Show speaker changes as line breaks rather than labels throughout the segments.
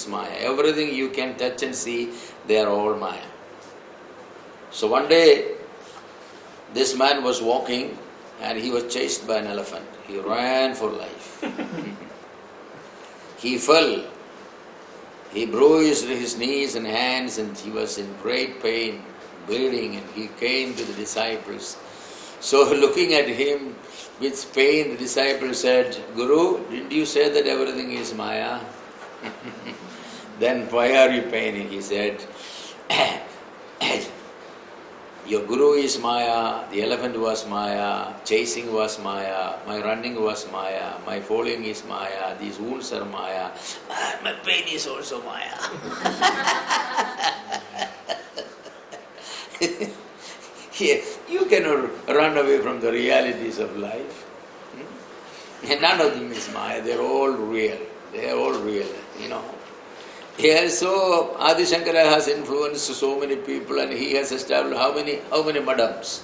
Maya. Everything you can touch and see, they are all Maya. So one day, this man was walking and he was chased by an elephant. He ran for life. He fell. He bruised his knees and hands and he was in great pain, bleeding, and he came to the disciples. So looking at him with pain, the disciples said, Guru, didn't you say that everything is Maya? Then why are you paining? He said, your Guru is Maya, the elephant was Maya, chasing was Maya, my running was Maya, my falling is Maya, these wounds are Maya, my pain is also Maya. You cannot run away from the realities of life. None of them is Maya, they are all real. They are all real, Yes, so Adi Shankara has influenced so many people and he has established how many madams?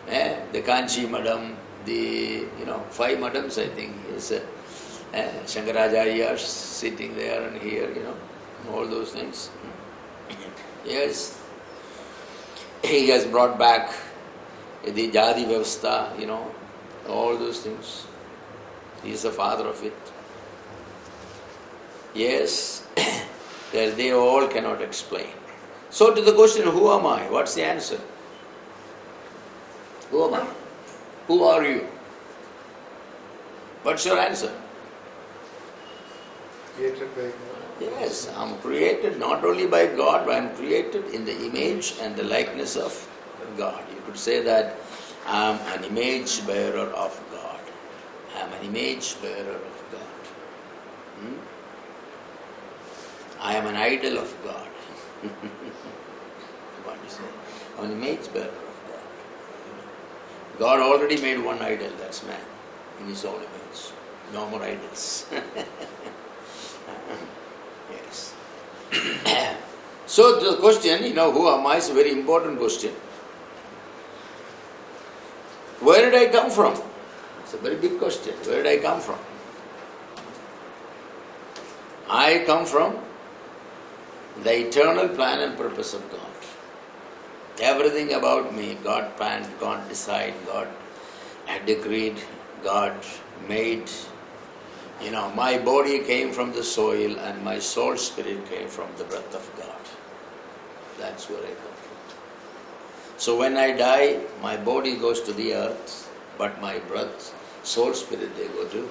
The Kanchi madam, the 5 madams I think. Yes, Shankaracharya sitting there and here, all those things. Yes. He has brought back the Jadi Vyavastha, all those things. He is the father of it. Yes, that they all cannot explain. So to the question, who am I? What's the answer? Who am I? Who are you? What's your answer?
Created by God.
Yes, I'm created not only by God, but I'm created in the image and the likeness of God. You could say that I'm an image bearer of God. I'm an image bearer of God. I am an idol of God. What is it? I'm an image bearer of God. God already made one idol, that's man, in his own image. No more idols. Yes. So the question, who am I, is a very important question. Where did I come from? It's a very big question. Where did I come from? I come from the eternal plan and purpose of God. Everything about me, God planned, God decided, God had decreed, God made. My body came from the soil and my soul spirit came from the breath of God. That's where I come from. So when I die, my body goes to the earth, but my breath, soul, spirit, they go to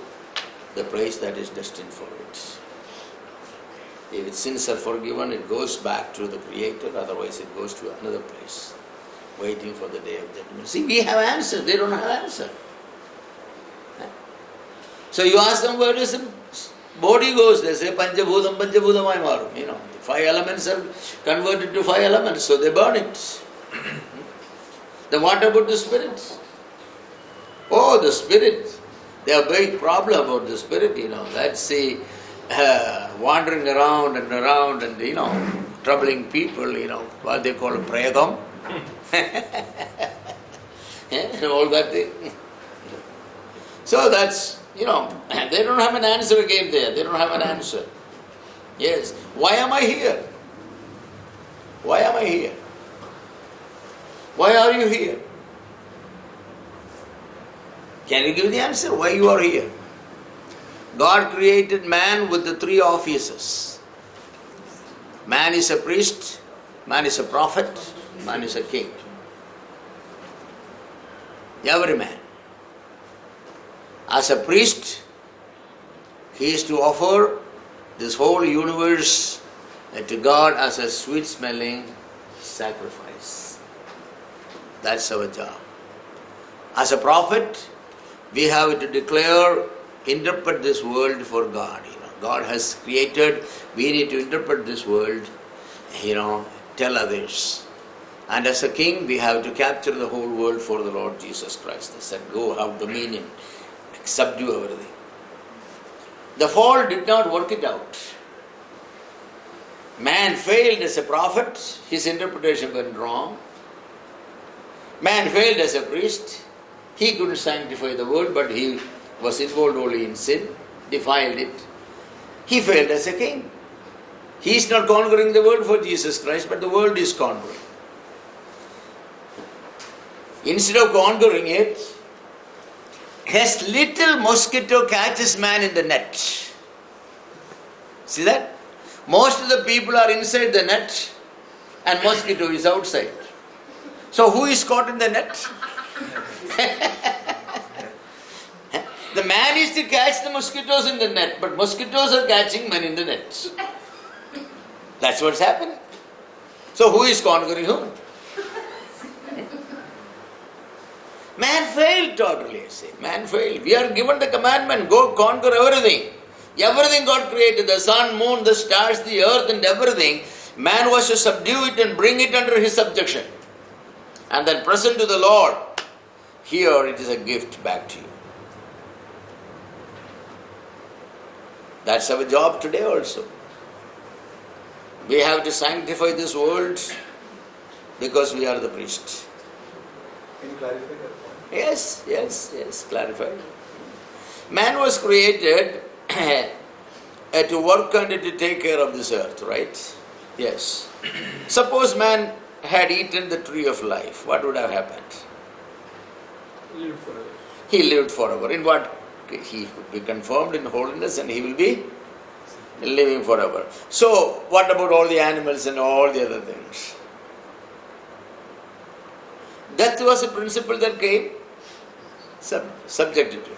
the place that is destined for it. If its sins are forgiven, it goes back to the Creator, otherwise it goes to another place, waiting for the day of judgment. See, we have answer, they don't have answer. So you ask them, where does the body goes? They say, Panchabhutam Panchabhutamai marum. The 5 elements are converted to 5 elements, so they burn it. Then what about the spirit? Oh, the spirit. They have a big problem about the spirit, That's the wandering around and troubling people, what they call prayagam. All that thing. So that's, they don't have an answer again there. They don't have an answer. Yes. Why am I here? Why am I here? Why are you here? Can you give the answer? Why you are here? God created man with the 3 offices. Man is a priest, man is a prophet, man is a king. Every man. As a priest, he is to offer this whole universe to God as a sweet-smelling sacrifice. That's our job. As a prophet, we have to declare, interpret this world for God. God has created, we need to interpret this world, tell others. And as a king, we have to capture the whole world for the Lord Jesus Christ. They said, go, have dominion, subdue everything. The fall did not work it out. Man failed as a prophet, his interpretation went wrong. Man failed as a priest, he couldn't sanctify the world, but he was involved only in sin, defiled it. He failed as a king. He is not conquering the world for Jesus Christ, but the world is conquering. Instead of conquering it, his little mosquito catches man in the net. See that? Most of the people are inside the net and mosquito is outside. So who is caught in the net? The man is to catch the mosquitoes in the net, but mosquitoes are catching men in the net. That's what's happening. So who is conquering whom? Man failed totally, I say. Man failed. We are given the commandment, go conquer everything. Everything God created, the sun, moon, the stars, the earth and everything. Man was to subdue it and bring it under his subjection. And then present to the Lord. Here it is a gift back to you. That's our job today also. We have to sanctify this world because we are the priests.
Can you clarify that point?
Yes, clarify. Man was created to work and to take care of this earth, right? Yes. Suppose man had eaten the tree of life, what would have happened?
Live forever.
He lived forever. In what? He would be confirmed in holiness and he will be living forever. So, what about all the animals and all the other things? Death was a principle that came subjected to.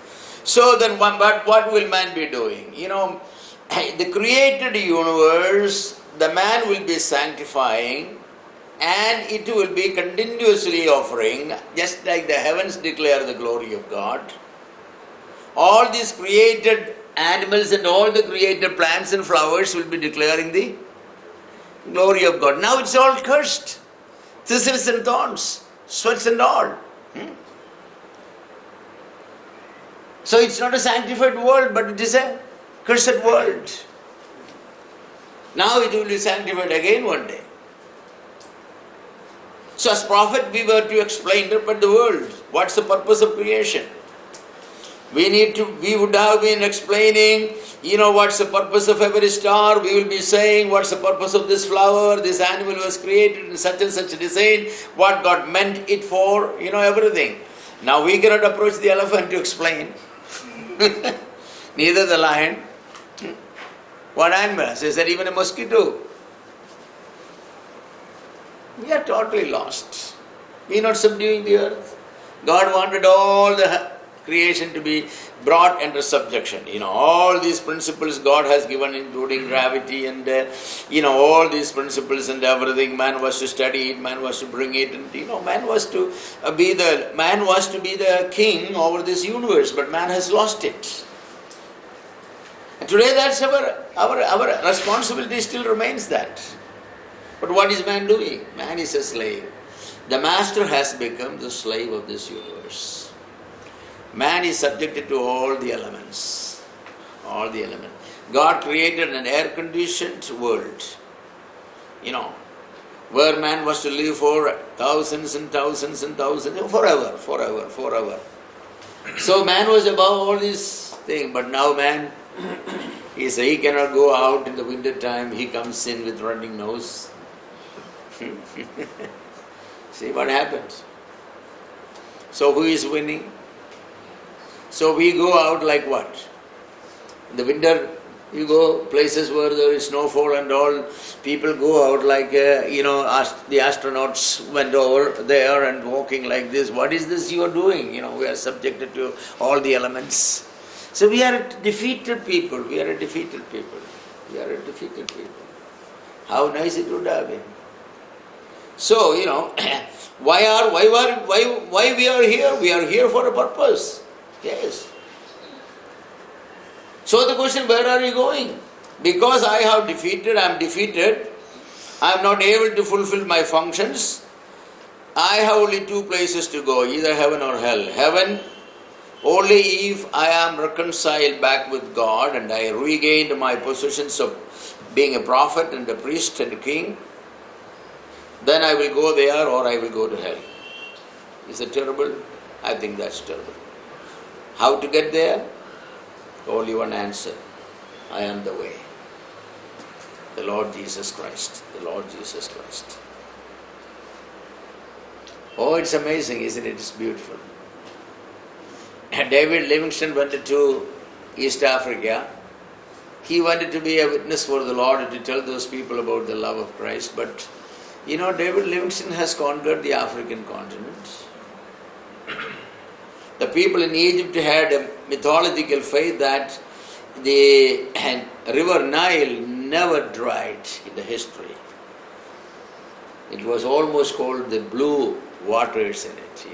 So then what will man be doing? The created universe, the man will be sanctifying and it will be continuously offering, just like the heavens declare the glory of God. All these created animals and all the created plants and flowers will be declaring the glory of God. Now it's all cursed. Thistles and thorns, sweats and all. So it's not a sanctified world, but it is a cursed world. Now it will be sanctified again one day. So as prophet we were to explain about the world. What's the purpose of creation? We would have been explaining, what's the purpose of every star. We will be saying what's the purpose of this flower, this animal was created in such and such a design, what God meant it for, everything. Now we cannot approach the elephant to explain. Neither the lion. What animals? Is there even a mosquito? We are totally lost. We are not subduing the earth. God wanted all the creation to be brought under subjection. All these principles God has given, including gravity and, all these principles and everything. Man was to study it, man was to bring it, and, man was to be the king over this universe, but man has lost it. And today that's our responsibility still remains that. But what is man doing? Man is a slave. The master has become the slave of this universe. Man is subjected to all the elements. All the elements. God created an air-conditioned world. Where man was to live for thousands and thousands and thousands, forever. So man was above all these things, but now man, he cannot go out in the winter time, he comes in with running nose. See what happens. So who is winning? So we go out like what? In the winter, you go places where there is snowfall and all. People go out like, the astronauts went over there and walking like this. What is this you are doing? We are subjected to all the elements. So we are a defeated people. How nice it would have been. So, why we are here? We are here for a purpose. Yes. So the question, where are you going? Because I am defeated, I am not able to fulfill my functions. I have only two places to go, either heaven or hell. Heaven, only if I am reconciled back with God and I regained my positions of being a prophet and a priest and a king, then I will go there or I will go to hell. Is it terrible? I think that's terrible. How to get there? Only one answer. I am the way. The Lord Jesus Christ. The Lord Jesus Christ. Oh, it's amazing, isn't it? It's beautiful. And David Livingstone went to East Africa. He wanted to be a witness for the Lord and to tell those people about the love of Christ. But, David Livingstone has conquered the African continent. The people in Egypt had a mythological faith that the river Nile never dried in the history. It was almost called the blue waters in it,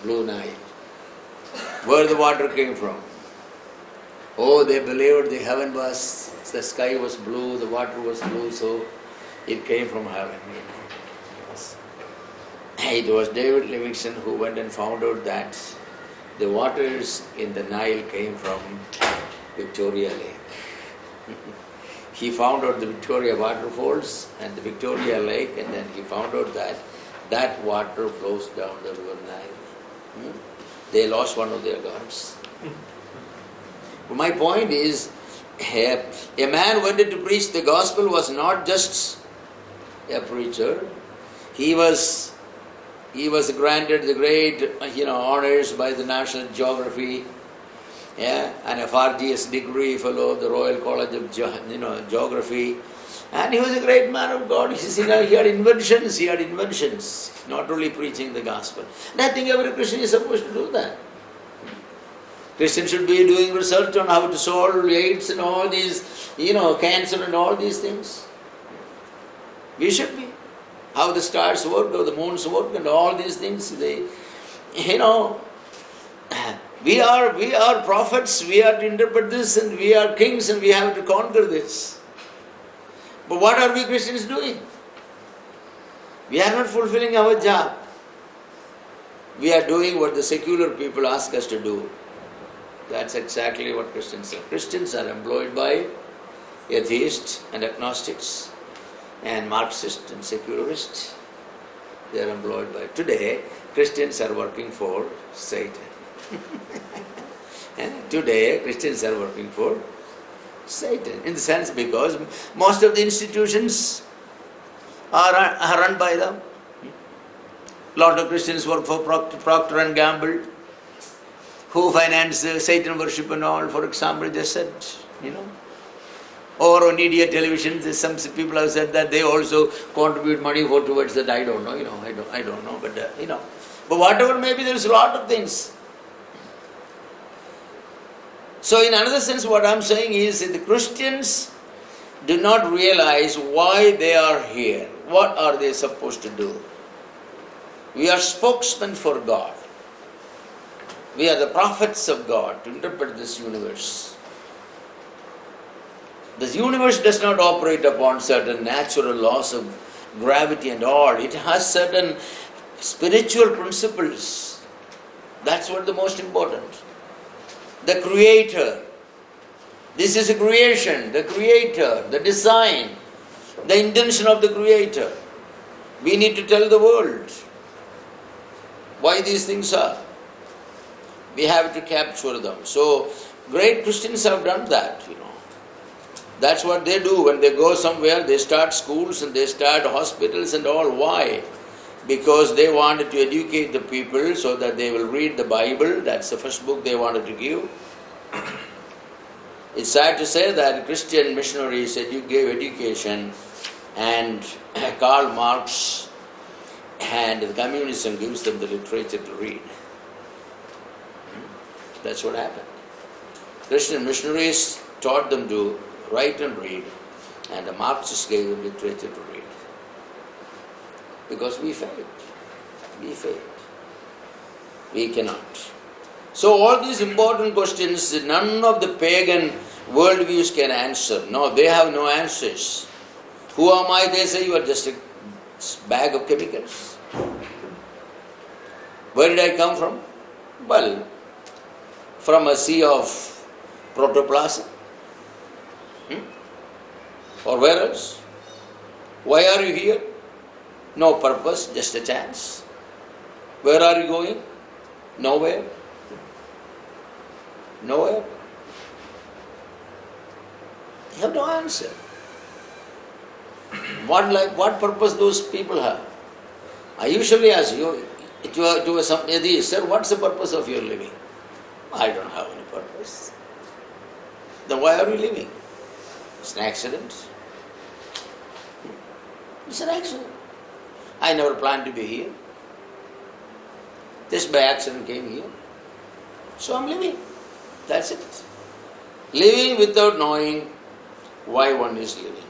Blue Nile. Where the water came from? Oh, they believed the sky was blue, the water was blue, so it came from heaven. Yes. It was David Livingstone who went and found out that the waters in the Nile came from Victoria Lake. He found out the Victoria waterfalls and the Victoria Lake, and then he found out that water flows down the river Nile. They lost one of their gods. My point is, a man wanted to preach the gospel was not just a preacher. He was granted the great honors by the National Geography, an FRGS degree, fellow of the Royal College of Geography, and he was a great man of God. He had inventions, not only preaching the gospel. And I think every Christian is supposed to do that. Christians should be doing research on how to solve AIDS and all these, cancer and all these things. We should be. How the stars work, how the moons work and all these things. We are prophets, we are to interpret this, and we are kings and we have to conquer this. But what are we Christians doing? We are not fulfilling our job. We are doing what the secular people ask us to do. That's exactly what Christians are. Christians are employed by atheists and agnostics and Marxists and secularists. They are employed by. Today, Christians are working for Satan. Today, Christians are working for Satan. In the sense because most of the institutions are run by them. A lot of Christians work for Procter and Gamble, who finance Satan worship and all. For example, they said, or on India television, some people have said that they also contribute money towards that. I don't know, I don't know, but But whatever maybe, there is a lot of things. So in another sense, what I'm saying is that the Christians do not realize why they are here. What are they supposed to do? We are spokesmen for God. We are the prophets of God to interpret this universe. This universe does not operate upon certain natural laws of gravity and all. It has certain spiritual principles. That's what the most important. The Creator. This is a creation. The Creator, the design, the intention of the Creator. We need to tell the world why these things are. We have to capture them. So, great Christians have done that, That's what they do. When they go somewhere, they start schools and they start hospitals and all. Why? Because they wanted to educate the people so that they will read the Bible. That's the first book they wanted to give. It's sad to say that Christian missionaries gave education, and Karl Marx and the communism gives them the literature to read. That's what happened. Christian missionaries taught them to write and read, and the Marxists gave them literature to read. Because we failed. We failed. We cannot. So all these important questions, none of the pagan worldviews can answer. No, they have no answers. Who am I? They say you are just a bag of chemicals. Where did I come from? Well, from a sea of protoplasm. Or where else? Why are you here? No purpose, just a chance. Where are you going? Nowhere. Nowhere. You have no answer. What purpose those people have? I usually ask you, to some atheist, sir, what's the purpose of your living? I don't have any purpose. Then why are you living? It's an accident. It's an accident. I never planned to be here. Just by accident came here. So I'm living. That's it. Living without knowing why one is living.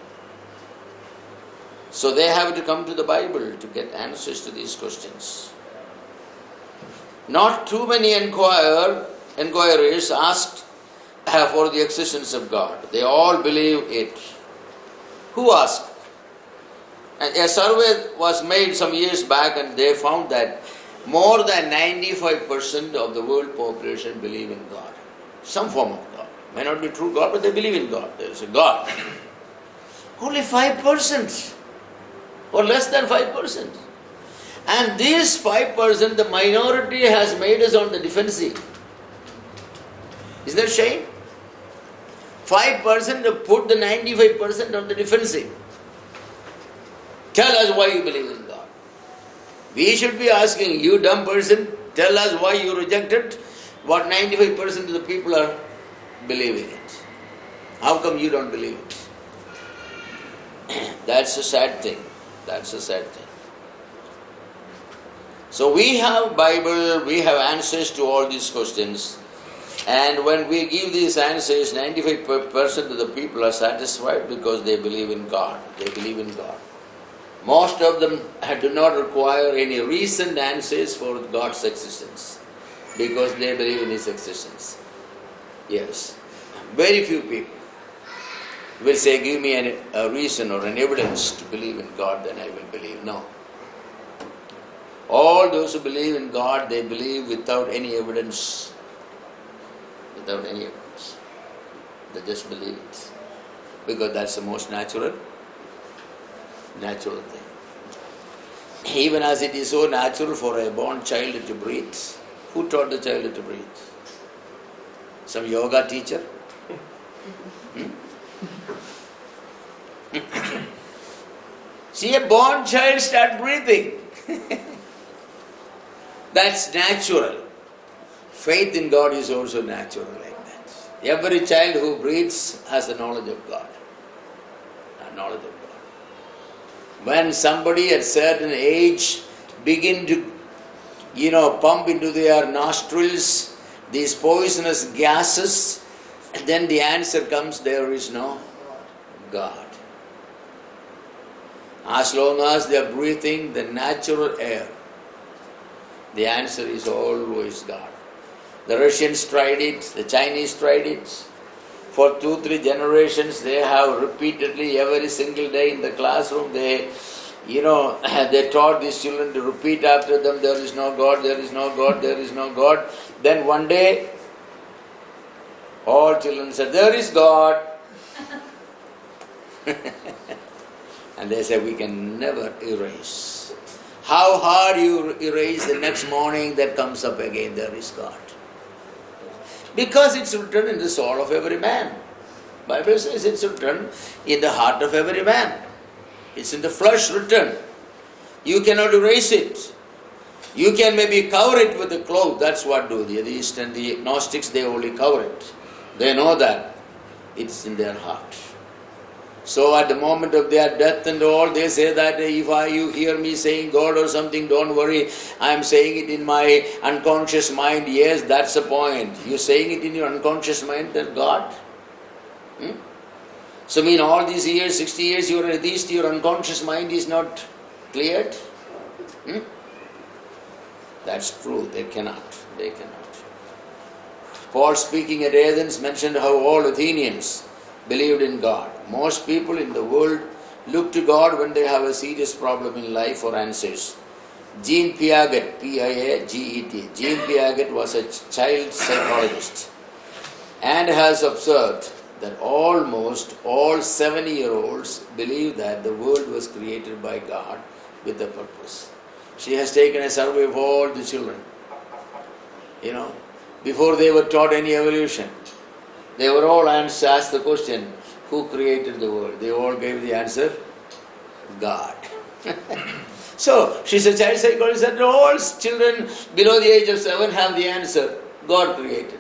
So they have to come to the Bible to get answers to these questions. Not too many inquirers asked for the existence of God. They all believe it. Who asked? And a survey was made some years back and they found that more than 95% of the world population believe in God. Some form of God. May not be true God, but they believe in God. There is a God. Only 5% or less than 5%. And this 5%, the minority has made us on the defensive. Is that shame? 5% to put the 95% on the defensive. Tell us why you believe in God. We should be asking, you dumb person, tell us why you rejected what 95% of the people are believing it. How come you don't believe it? That's a sad thing. That's a sad thing. So we have Bible, we have answers to all these questions. And when we give these answers, 95% of the people are satisfied because they believe in God. They believe in God. Most of them do not require any reasoned answers for God's existence because they believe in His existence. Yes. Very few people will say, give me a reason or an evidence to believe in God, then I will believe. No. All those who believe in God, they believe without any evidence. Without any evidence. They just believe it. Because that's the most natural thing. Even as it is so natural for a born child to breathe, who taught the child to breathe? Some yoga teacher? See, a born child start breathing. That's natural. Faith in God is also natural like that. Every child who breathes has the knowledge of God. Knowledge of God. When somebody at certain age begin to, pump into their nostrils these poisonous gases, and then the answer comes, there is no God. As long as they are breathing the natural air, the answer is always God. The Russians tried it, the Chinese tried it. For 2-3 generations, they have repeatedly, every single day in the classroom, they taught these children to repeat after them, there is no God, there is no God, there is no God. Then one day, all children said, there is God. And they said, we can never erase. How hard you erase, the next morning that comes up again, there is God. Because it's written in the soul of every man. Bible says it's written in the heart of every man. It's in the flesh written. You cannot erase it. You can maybe cover it with a cloth. That's what do the atheists and the Gnostics, they only cover it. They know that it's in their heart. So at the moment of their death and all, they say that if you hear me saying God or something, don't worry, I am saying it in my unconscious mind. Yes, that's the point. You're saying it in your unconscious mind that God? So mean all these years, 60 years, you're an atheist, your unconscious mind is not cleared? That's true, they cannot. Paul speaking at Athens mentioned how all Athenians believed in God. Most people in the world look to God when they have a serious problem in life for answers. Jean Piaget, P-I-A-G-E-T, Jean Piaget was a child psychologist and has observed that almost all 7-year-olds believe that the world was created by God with a purpose. She has taken a survey of all the children. Before they were taught any evolution, they were all asked the question, who created the world? They all gave the answer, God. So, she's a child psychologist and all children below the age of 7 have the answer. God created.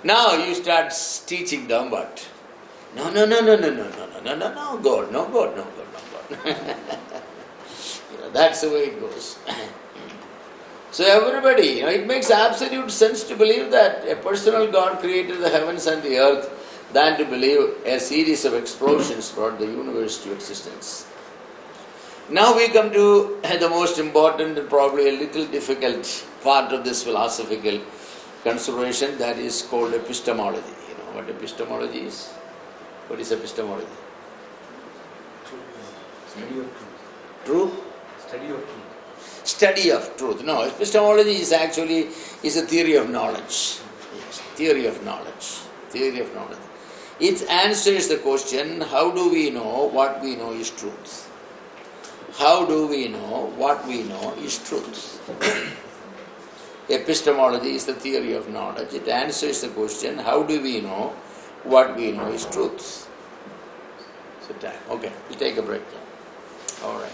Now you start teaching them what? No, God, no God, no God. That's the way it goes. So everybody, it makes absolute sense to believe that a personal God created the heavens and the earth than to believe a series of explosions brought the universe to existence. Now we come to the most important and probably a little difficult part of this philosophical consideration, that is called epistemology. You know what epistemology is? What is epistemology?
Study of truth.
Truth?
Study of truth.
Study of truth. No, epistemology is actually a theory of knowledge. Yes, theory of knowledge. Theory of knowledge. It answers the question, how do we know what we know is truth? How do we know what we know is truth? Epistemology is the theory of knowledge. It answers the question, how do we know what we know is truth? So time. Okay, we'll take a break now. All right.